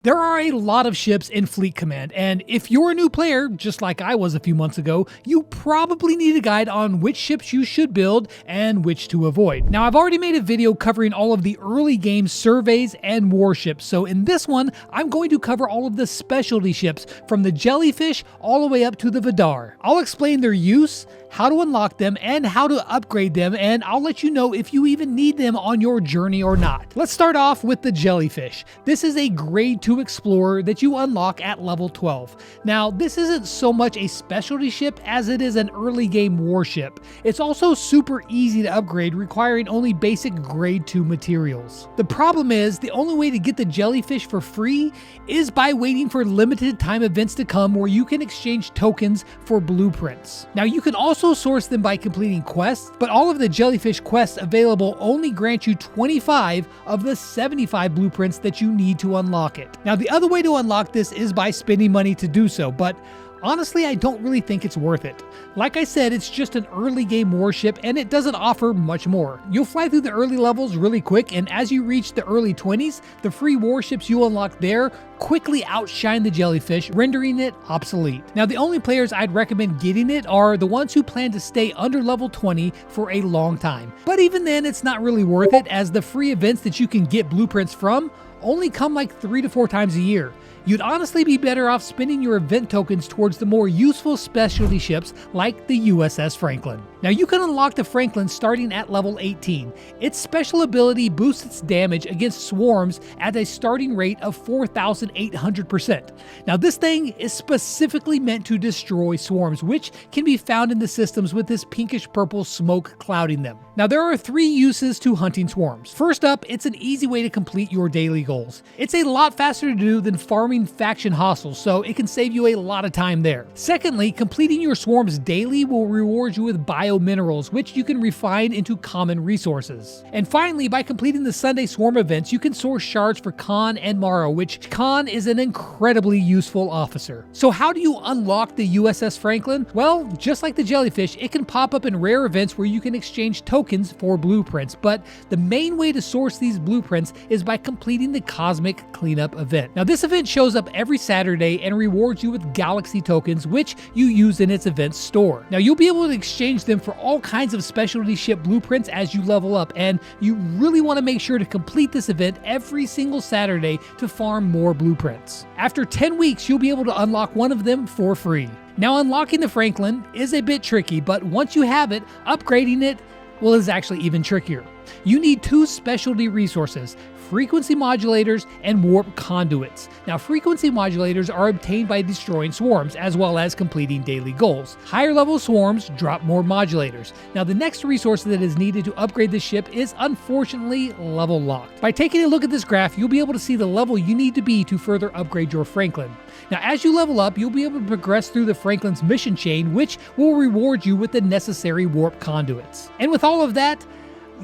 There are a lot of ships in Fleet Command, and if you're a new player, just like I was a few months ago, you probably need a guide on which ships you should build and which to avoid. Now, I've already made a video covering all of the early game surveys and warships, so in this one, I'm going to cover all of the specialty ships, from the Jellyfish all the way up to the Vidar. I'll explain their use, how to unlock them, and how to upgrade them, and I'll let you know if you even need them on your journey or not. Let's start off with the Jellyfish. This is a grade 2 explorer that you unlock at level 12. Now, this isn't so much a specialty ship as it is an early game warship. It's also super easy to upgrade, requiring only basic grade 2 materials. The problem is, the only way to get the Jellyfish for free is by waiting for limited time events to come where you can exchange tokens for blueprints. Now, you can also source them by completing quests, but all of the Jellyfish quests available only grant you 25 of the 75 blueprints that you need to unlock it. Now, the other way to unlock this is by spending money to do so, but honestly, I don't really think it's worth it. Like I said, it's just an early game warship and it doesn't offer much more. You'll fly through the early levels really quick, and as you reach the early 20s, the free warships you unlock there quickly outshine the Jellyfish, rendering it obsolete. Now, the only players I'd recommend getting it are the ones who plan to stay under level 20 for a long time. But even then, it's not really worth it, as the free events that you can get blueprints from only come like 3 to 4 times a year. You'd honestly be better off spending your event tokens towards the more useful specialty ships like the USS Franklin. Now, you can unlock the Franklin starting at level 18. Its special ability boosts its damage against swarms at a starting rate of 4,800%. Now, this thing is specifically meant to destroy swarms, which can be found in the systems with this pinkish purple smoke clouding them. Now, there are 3 uses to hunting swarms. First up, it's an easy way to complete your daily goals. It's a lot faster to do than farming faction hostiles, so it can save you a lot of time there. Secondly, completing your swarms daily will reward you with biominerals, which you can refine into common resources. And finally, by completing the Sunday swarm events, you can source shards for Khan and Mara, which Khan is an incredibly useful officer. So how do you unlock the USS Franklin? Well, just like the Jellyfish, it can pop up in rare events where you can exchange tokens for blueprints, but the main way to source these blueprints is by completing the Cosmic Cleanup event. Now, this event shows up every Saturday and rewards you with galaxy tokens, which you use in its event store. Now, you'll be able to exchange them for all kinds of specialty ship blueprints as you level up, and you really want to make sure to complete this event every single Saturday to farm more blueprints. After 10 weeks, you'll be able to unlock one of them for free. Now, unlocking the Franklin is a bit tricky, but once you have it, upgrading it, well, is actually even trickier. You need 2 specialty resources: frequency modulators and warp conduits. Now, frequency modulators are obtained by destroying swarms as well as completing daily goals. Higher level swarms drop more modulators. Now, the next resource that is needed to upgrade this ship is unfortunately level locked. By taking a look at this graph, you'll be able to see the level you need to be to further upgrade your Franklin. Now, as you level up, you'll be able to progress through the Franklin's mission chain, which will reward you with the necessary warp conduits. And with all of that,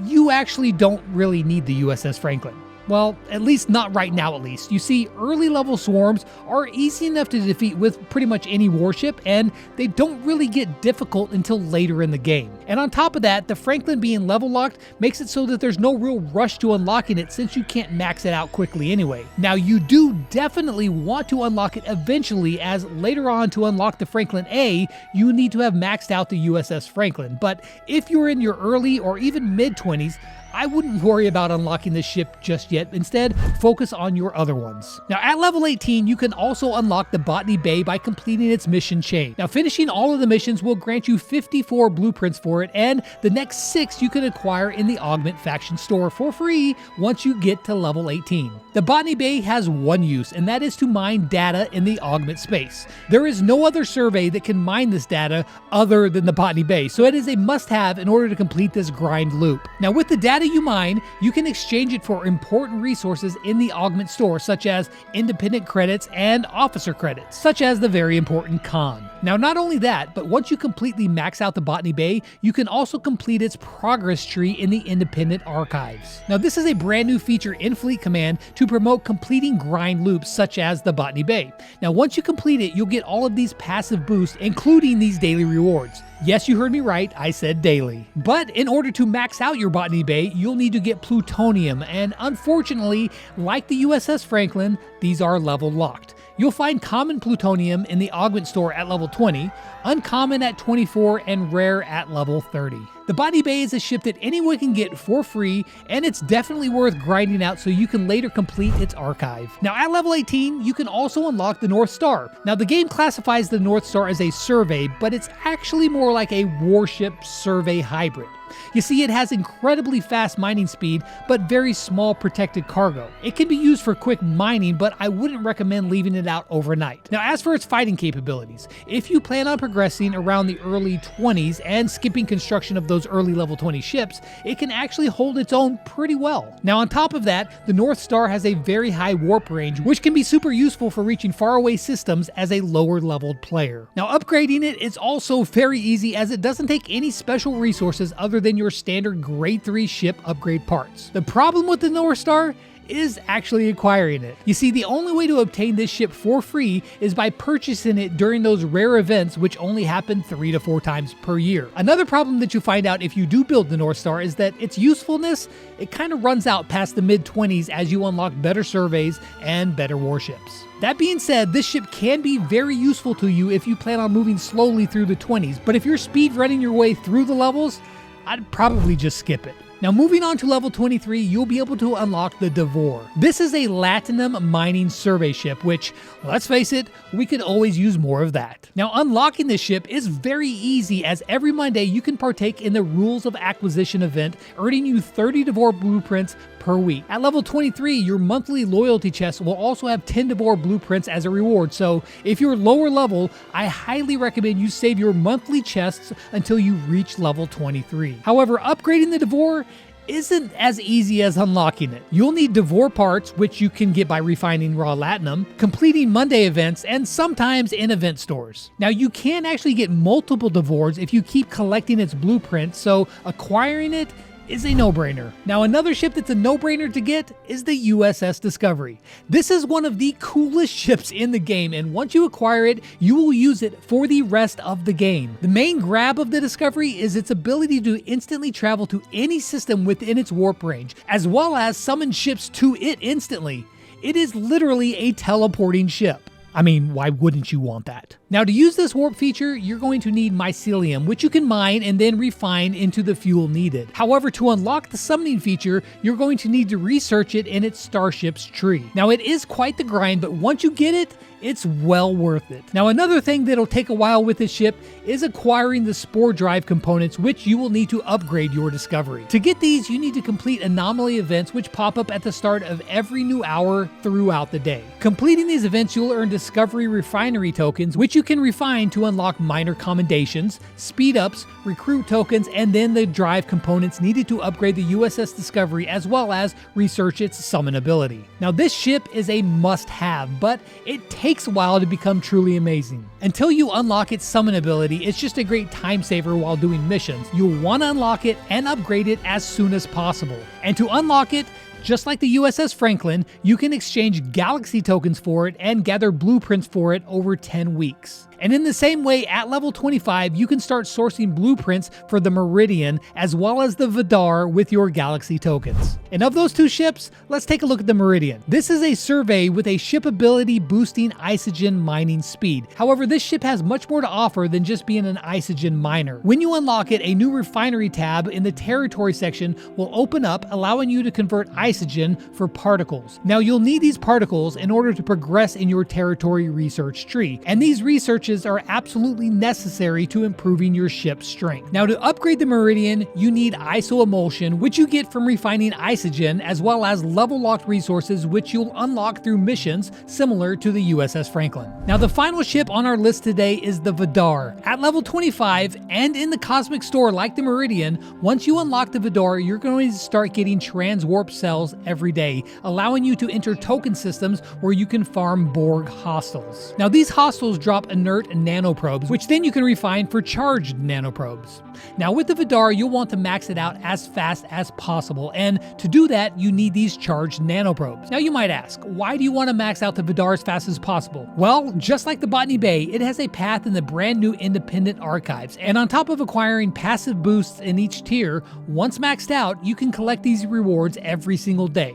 you actually don't really need the USS Franklin. Well, at least not right now at least. You see, early level swarms are easy enough to defeat with pretty much any warship, and they don't really get difficult until later in the game. And on top of that, the Franklin being level locked makes it so that there's no real rush to unlocking it, since you can't max it out quickly anyway. Now, you do definitely want to unlock it eventually, as later on, to unlock the Franklin A, you need to have maxed out the USS Franklin. But if you're in your early or even mid-20s, I wouldn't worry about unlocking this ship just yet. Instead, focus on your other ones. Now, at level 18, you can also unlock the Botany Bay by completing its mission chain. Now, finishing all of the missions will grant you 54 blueprints for it, and the next 6 you can acquire in the Augment faction store for free once you get to level 18. The Botany Bay has one use, and that is to mine data in the Augment space. There is no other survey that can mine this data other than the Botany Bay, so it is a must-have in order to complete this grind loop. Now, with the data you mine, you can exchange it for important resources in the Augment store, such as independent credits and officer credits, such as the very important Khan. Now, not only that, but once you completely max out the Botany Bay, you can also complete its progress tree in the independent archives. Now, this is a brand new feature in Fleet Command to promote completing grind loops such as the Botany Bay. Now, once you complete it, you'll get all of these passive boosts, including these daily rewards. Yes, you heard me right, I said daily. But in order to max out your Botany Bay, you'll need to get plutonium, and unfortunately, like the USS Franklin, these are level locked. You'll find common plutonium in the augment store at level 20, uncommon at 24, and rare at level 30. The Botany Bay is a ship that anyone can get for free, and it's definitely worth grinding out so you can later complete its archive. Now at level 18, you can also unlock the Northstar. Now the game classifies the Northstar as a survey, but it's actually more like a warship survey hybrid. You see, it has incredibly fast mining speed, but very small protected cargo. It can be used for quick mining, but I wouldn't recommend leaving it out overnight. Now, as for its fighting capabilities, if you plan on progressing around the early 20s and skipping construction of those early level 20 ships, it can actually hold its own pretty well. Now, on top of that, the Northstar has a very high warp range, which can be super useful for reaching faraway systems as a lower leveled player. Now, upgrading it is also very easy as it doesn't take any special resources other than your standard grade 3 ship upgrade parts. The problem with the Northstar is actually acquiring it. You see, the only way to obtain this ship for free is by purchasing it during those rare events which only happen 3 to 4 times per year. Another problem that you find out if you do build the Northstar is that its usefulness, it kind of runs out past the mid-20s as you unlock better surveys and better warships. That being said, this ship can be very useful to you if you plan on moving slowly through the 20s, but if you're speed running your way through the levels, I'd probably just skip it. Now moving on to level 23, you'll be able to unlock the Vidar. This is a latinum mining survey ship, which, let's face it, we could always use more of that. Now unlocking this ship is very easy as every Monday you can partake in the Rules of Acquisition event, earning you 30 Vidar blueprints per week. At level 23, your monthly loyalty chest will also have 10 Vidar blueprints as a reward, so if you're lower level, I highly recommend you save your monthly chests until you reach level 23. However, upgrading the Vidar isn't as easy as unlocking it. You'll need Vidar parts, which you can get by refining raw latinum, completing Monday events, and sometimes in event stores. Now you can actually get multiple Vidars if you keep collecting its blueprints, so acquiring it is a no-brainer. Now another ship that's a no-brainer to get is the USS Discovery. This is one of the coolest ships in the game, and once you acquire it, you will use it for the rest of the game. The main grab of the Discovery is its ability to instantly travel to any system within its warp range, as well as summon ships to it instantly. It is literally a teleporting ship. I mean, why wouldn't you want that? Now to use this warp feature, you're going to need mycelium, which you can mine and then refine into the fuel needed. However, to unlock the summoning feature, you're going to need to research it in its starship's tree. Now it is quite the grind, but once you get it, it's well worth it. Now another thing that'll take a while with this ship is acquiring the spore drive components, which you will need to upgrade your Discovery. To get these, you need to complete anomaly events which pop up at the start of every new hour throughout the day. Completing these events, you'll earn Discovery refinery tokens, which you can refine to unlock minor commendations, speed ups, recruit tokens, and then the drive components needed to upgrade the USS Discovery, as well as research its summon ability. Now this ship is a must-have, but it takes a while to become truly amazing. Until you unlock its summon ability, it's just a great time saver while doing missions. You'll want to unlock it and upgrade it as soon as possible. And to unlock it, just like the USS Franklin, you can exchange galaxy tokens for it and gather blueprints for it over 10 weeks. And in the same way, at level 25, you can start sourcing blueprints for the Meridian as well as the Vidar with your galaxy tokens. And of those two ships, let's take a look at the Meridian. This is a survey with a ship ability boosting isogen mining speed. However, this ship has much more to offer than just being an isogen miner. When you unlock it, a new refinery tab in the territory section will open up, allowing you to convert isogen for particles. Now you'll need these particles in order to progress in your territory research tree, and these researches are absolutely necessary to improving your ship's strength. Now to upgrade the Meridian, you need iso-emulsion, which you get from refining isogen, as well as level locked resources which you'll unlock through missions similar to the USS Franklin. Now the final ship on our list today is the Vidar. At level 25 and in the cosmic store like the Meridian, once you unlock the Vidar, you're going to start getting transwarp cells every day, allowing you to enter token systems where you can farm borg hostels. Now these hostels drop inert inert nanoprobes, which then you can refine for charged nanoprobes. Now with the Vidar, you'll want to max it out as fast as possible, and to do that, you need these charged nanoprobes. Now you might ask, why do you want to max out the Vidar as fast as possible? Well, just like the Botany Bay, it has a path in the brand new independent archives, and on top of acquiring passive boosts in each tier, once maxed out, you can collect these rewards every single day.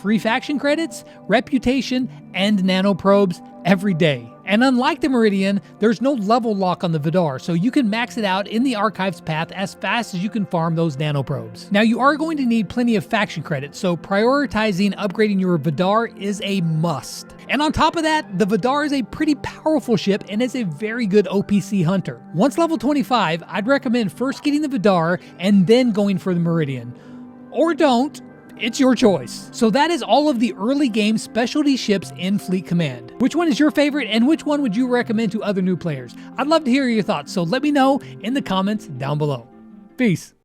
Free faction credits, reputation, and nanoprobes every day. And unlike the Meridian, there's no level lock on the Vidar, so you can max it out in the archives path as fast as you can farm those nanoprobes. Now you are going to need plenty of faction credits, so prioritizing upgrading your Vidar is a must. And on top of that, the Vidar is a pretty powerful ship and is a very good OPC hunter. Once level 25, I'd recommend first getting the Vidar and then going for the Meridian. Or don't. It's your choice. So that is all of the early game specialty ships in Fleet Command. Which one is your favorite and which one would you recommend to other new players? I'd love to hear your thoughts, so let me know in the comments down below. Peace.